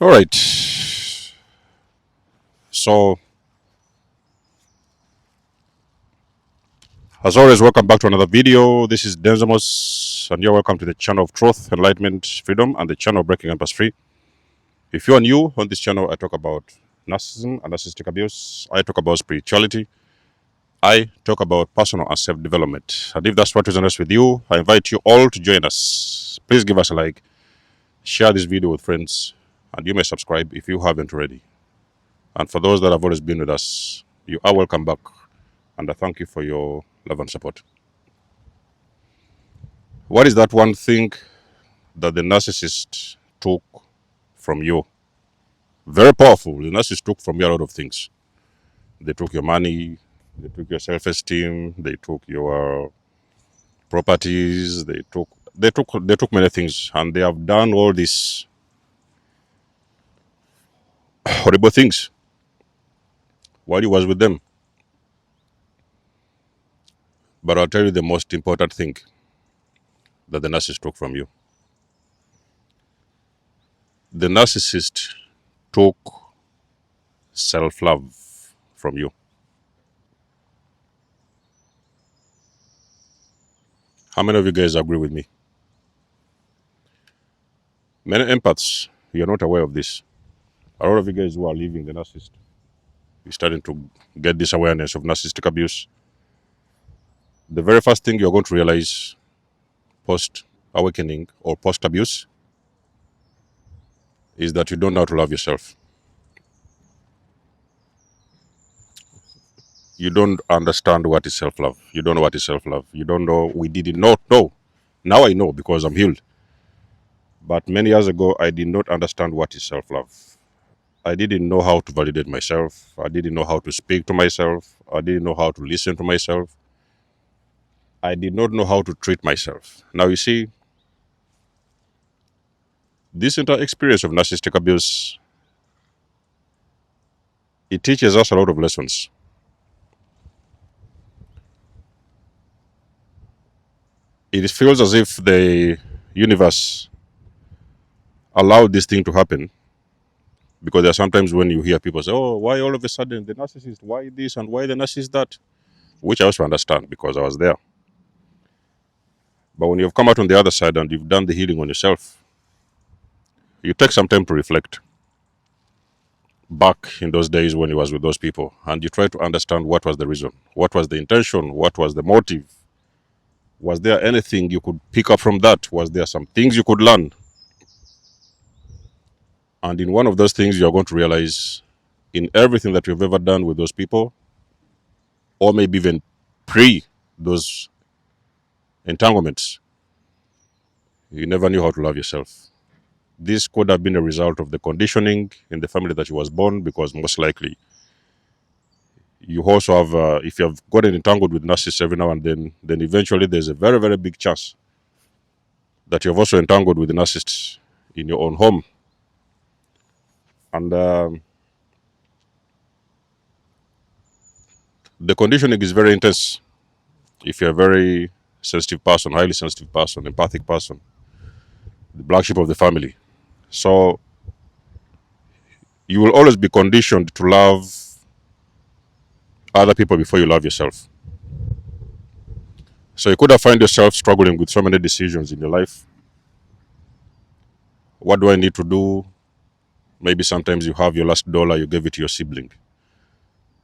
All right. So, as always, welcome back to another video. This is Denzamos, and you're welcome to the channel of Truth, Enlightenment, Freedom, and the channel of Breaking Empires Free. If you are new on this channel, I talk about narcissism and narcissistic abuse. I talk about spirituality. I talk about personal and self-development. And if that's what resonates with you, I invite you all to join us. Please give us a like, share this video with friends, and you may subscribe if you haven't already. And for those that have always been with us, you are welcome back. And I thank you for your love and support. What is that one thing that the narcissist took from you? Very powerful. The narcissist took from you a lot of things. They took your money, they took your self-esteem, they took your properties, they took many things, and they have done all these horrible things while you was with them. But I'll tell you the most important thing that the narcissist took from you. The narcissist took self-love from you. How many of you guys agree with me? Many empaths, you're not aware of this. A lot of you guys who are leaving the narcissist, you're starting to get this awareness of narcissistic abuse. The very first thing you're going to realize post-awakening or post-abuse is that you don't know how to love yourself. You don't understand what is self-love. You don't know what is self-love. You don't know. We did not know. Now I know because I'm healed. But many years ago, I did not understand what is self-love. I didn't know how to validate myself. I didn't know how to speak to myself. I didn't know how to listen to myself. I did not know how to treat myself. Now, you see, this entire experience of narcissistic abuse, it teaches us a lot of lessons. It feels as if the universe allowed this thing to happen, because there are sometimes when you hear people say, oh, why all of a sudden the narcissist, why this and why the narcissist that, which I also understand because I was there. But when you've come out on the other side and you've done the healing on yourself, you take some time to reflect back in those days when you was with those people, and you try to understand what was the reason, what was the intention, what was the motive. Was there anything you could pick up from that? Was there some things you could learn? And in one of those things, you're going to realize in everything that you've ever done with those people, or maybe even pre those entanglements, you never knew how to love yourself. This could have been a result of the conditioning in the family that you was born, because most likely you also have, if you have gotten entangled with narcissists every now and then eventually there's a very, very big chance that you've also entangled with the narcissists in your own home. And the conditioning is very intense. If you're a very sensitive person, highly sensitive person, empathic person, the black sheep of the family. So you will always be conditioned to love other people before you love yourself. So you could have found yourself struggling with so many decisions in your life. What do I need to do? Maybe sometimes you have your last dollar, you gave it to your sibling.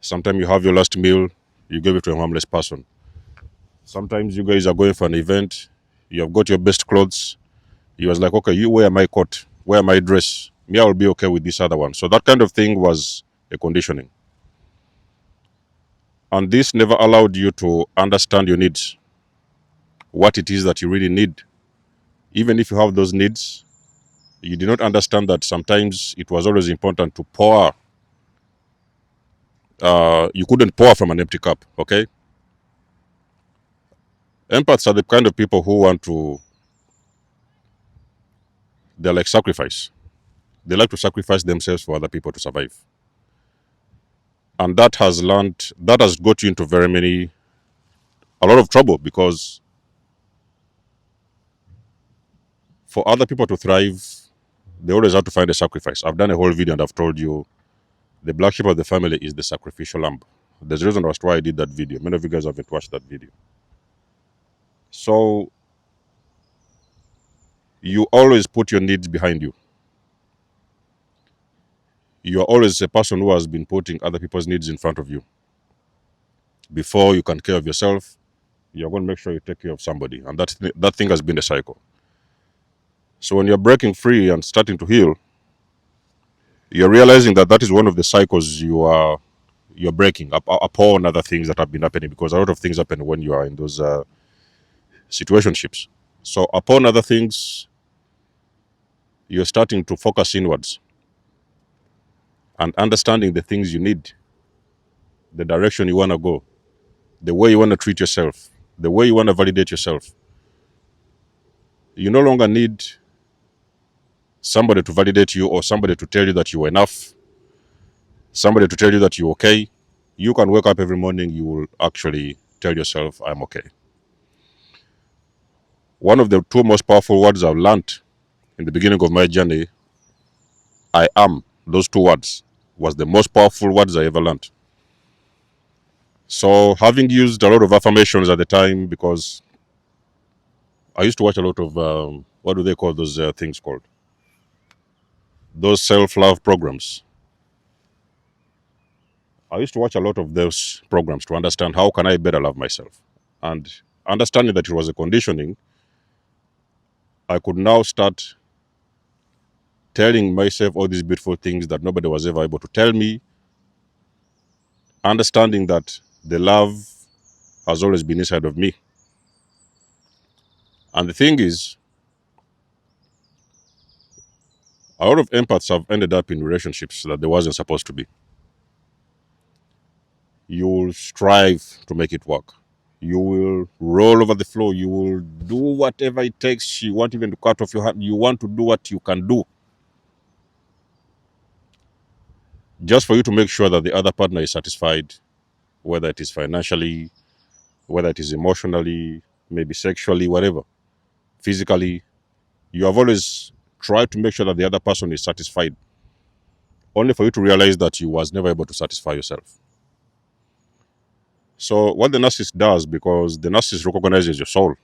Sometimes you have your last meal, you gave it to a homeless person. Sometimes you guys are going for an event, you have got your best clothes. You was like, okay, you wear my coat, wear my dress. Me, I will be okay with this other one. So that kind of thing was a conditioning. And this never allowed you to understand your needs, what it is that you really need. Even if you have those needs, you did not understand that sometimes it was always important to pour. You couldn't pour from an empty cup, okay? Empaths are the kind of people who want to, they're like sacrifice. They like to sacrifice themselves for other people to survive. And that has got you into a lot of trouble, because for other people to thrive, they always have to find a sacrifice. I've done a whole video and I've told you the black sheep of the family is the sacrificial lamb. There's a reason as to why I did that video. Many of you guys haven't watched that video. So you always put your needs behind you. You are always a person who has been putting other people's needs in front of you. Before you can care of yourself, you're going to make sure you take care of somebody. And that thing has been a cycle. So when you're breaking free and starting to heal, you're realizing that is one of the cycles you're breaking upon other things that have been happening, because a lot of things happen when you are in those situationships. So upon other things, you're starting to focus inwards and understanding the things you need, the direction you want to go, the way you want to treat yourself, the way you want to validate yourself. You no longer need somebody to validate you or somebody to tell you that you're enough, somebody to tell you that you're okay. You can wake up every morning, you will actually tell yourself, I'm okay. One of the two most powerful words I've learned in the beginning of my journey, I am, those two words, was the most powerful words I ever learned. So having used a lot of affirmations at the time, because I used to watch a lot of, what do they call those things called? Those self-love programs. I used to watch a lot of those programs to understand how can I better love myself. And understanding that it was a conditioning, I could now start telling myself all these beautiful things that nobody was ever able to tell me, understanding that the love has always been inside of me. And the thing is, a lot of empaths have ended up in relationships that they wasn't supposed to be. You will strive to make it work. You will roll over the floor. You will do whatever it takes. You want even to cut off your hand. You want to do what you can do, just for you to make sure that the other partner is satisfied, whether it is financially, whether it is emotionally, maybe sexually, whatever, physically. You have always tried to make sure that the other person is satisfied, only for you to realize that you was never able to satisfy yourself. So what the narcissist does, because the narcissist recognizes your soul,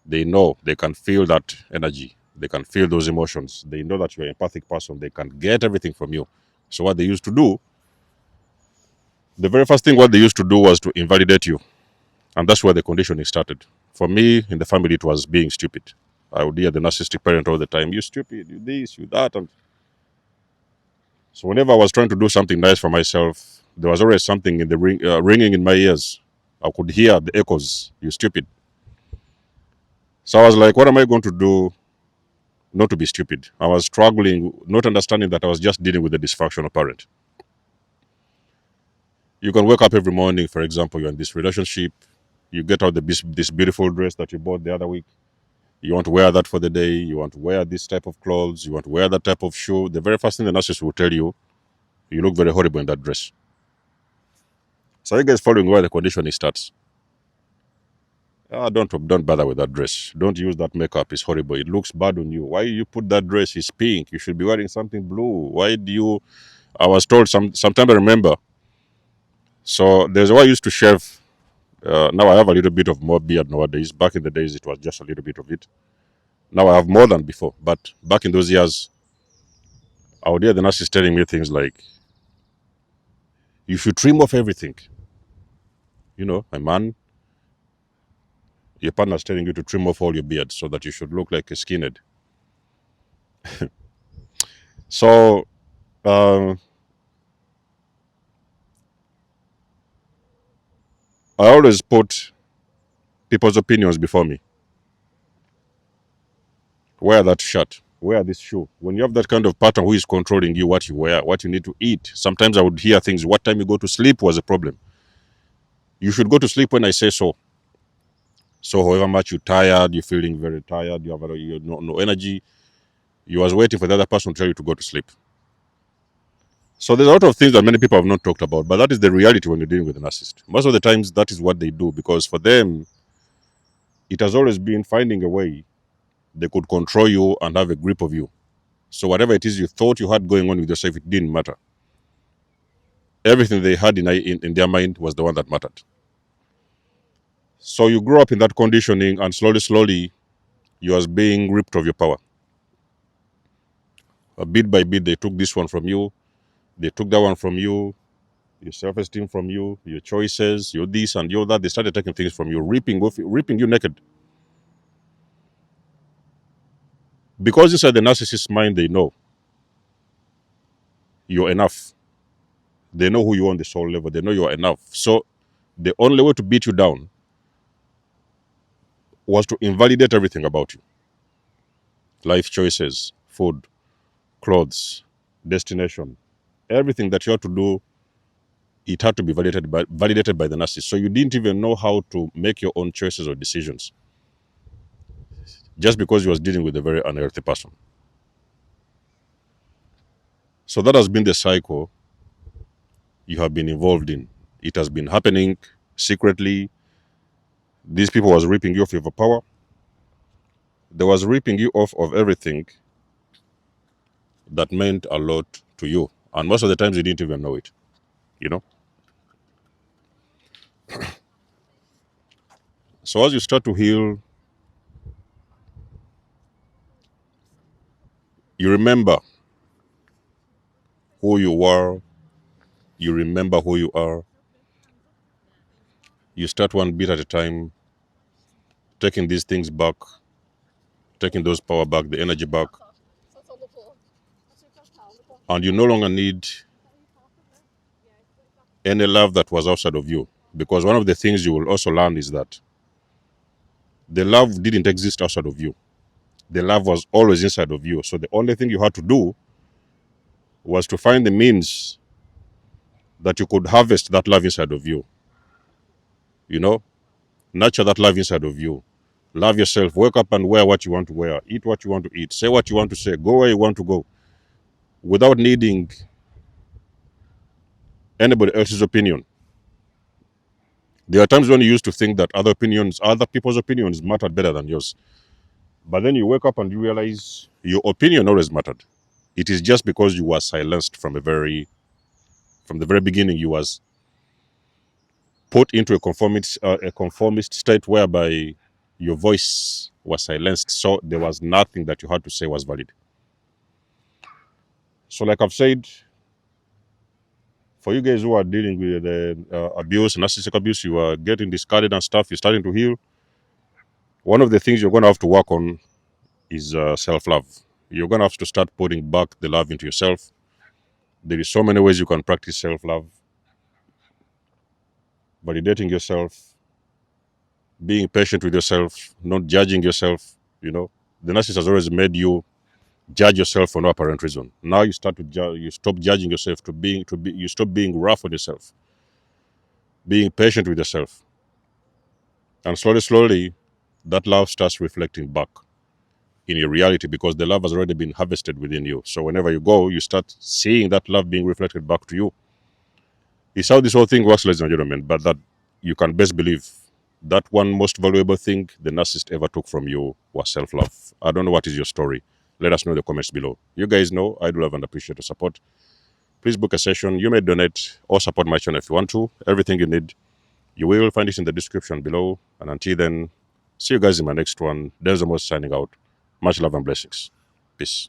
they know, they can feel that energy, they can feel those emotions, they know that you're an empathic person, they can get everything from you. So what they used to do, the very first thing what they used to do was to invalidate you. And that's where the conditioning started. For me, in the family, it was being stupid. I would hear the narcissistic parent all the time, you stupid, you this, you that. And so whenever I was trying to do something nice for myself, there was always something in the ringing in my ears. I could hear the echoes, you stupid. So I was like, what am I going to do not to be stupid? I was struggling, not understanding that I was just dealing with a dysfunctional parent. You can wake up every morning, for example, you're in this relationship, you get out this beautiful dress that you bought the other week. You want to wear that for the day. You want to wear this type of clothes. You want to wear that type of shoe. The very first thing the narcissist will tell you, you look very horrible in that dress. So you guys following where the conditioning starts. Don't bother with that dress. Don't use that makeup. It's horrible. It looks bad on you. Why you put that dress? It's pink. You should be wearing something blue. Why do you? I was told sometime I remember. So there's why I used to shave. Now I have a little bit of more beard nowadays. Back in the days, it was just a little bit of it. Now I have more than before. But back in those years, I would hear the narcissist telling me things like, you should trim off everything. You know, a man, your partner's telling you to trim off all your beard so that you should look like a skinhead. So, I always put people's opinions before me. Wear that shirt, wear this shoe. When you have that kind of partner who is controlling you, what you wear, what you need to eat. Sometimes I would hear things, what time you go to sleep was a problem. You should go to sleep when I say so. So however much you're tired, you're feeling very tired, you have no energy, you was waiting for the other person to tell you to go to sleep. So there's a lot of things that many people have not talked about, but that is the reality when you're dealing with a narcissist. Most of the times, that is what they do, because for them, it has always been finding a way they could control you and have a grip of you. So whatever it is you thought you had going on with yourself, it didn't matter. Everything they had in their mind was the one that mattered. So you grew up in that conditioning, and slowly, you was being ripped of your power. Bit by bit, they took this one from you. They took that one from you. Your self-esteem from you, your choices, your this and your that. They started taking things from you, ripping you naked. Because inside the narcissist's mind, they know you're enough. They know who you are on the soul level. They know you are enough. So the only way to beat you down was to invalidate everything about you. Life choices, food, clothes, destination, everything that you had to do, it had to be validated by the narcissist. So you didn't even know how to make your own choices or decisions, just because you was dealing with a very unhealthy person. So that has been the cycle you have been involved in. It has been happening secretly. These people was ripping you off your power. They was ripping you off of everything that meant a lot to you. And most of the times you didn't even know it, you know? So as you start to heal, you remember who you were, you remember who you are. You start one bit at a time, taking these things back, taking those power back, the energy back. And you no longer need any love that was outside of you. Because one of the things you will also learn is that the love didn't exist outside of you. The love was always inside of you. So the only thing you had to do was to find the means that you could harvest that love inside of you. You know, nurture that love inside of you. Love yourself. Wake up and wear what you want to wear. Eat what you want to eat. Say what you want to say. Go where you want to go. Without needing anybody else's opinion. There are times when you used to think that other people's opinions mattered better than yours. But then you wake up and you realize your opinion always mattered. It is just because you were silenced from the very beginning. You was put into a conformist state whereby your voice was silenced. So there was nothing that you had to say was valid. So like I've said, for you guys who are dealing with abuse, narcissistic abuse, you are getting discarded and stuff, you're starting to heal. One of the things you're going to have to work on is self-love. You're going to have to start putting back the love into yourself. There is so many ways you can practice self-love. Validating yourself, being patient with yourself, not judging yourself. You know, the narcissist has always made you judge yourself for no apparent reason. Now you start to you stop judging yourself you stop being rough on yourself, being patient with yourself. And slowly, that love starts reflecting back in your reality because the love has already been harvested within you. So whenever you go, you start seeing that love being reflected back to you. It's how this whole thing works, ladies and gentlemen, but that you can best believe that one most valuable thing the narcissist ever took from you was self-love. I don't know what is your story. Let us know in the comments below. You guys know I do love and appreciate the support. Please book a session. You may donate or support my channel if you want to. Everything you need, you will find it in the description below. And until then, see you guys in my next one. There's the most signing out. Much love and blessings. Peace.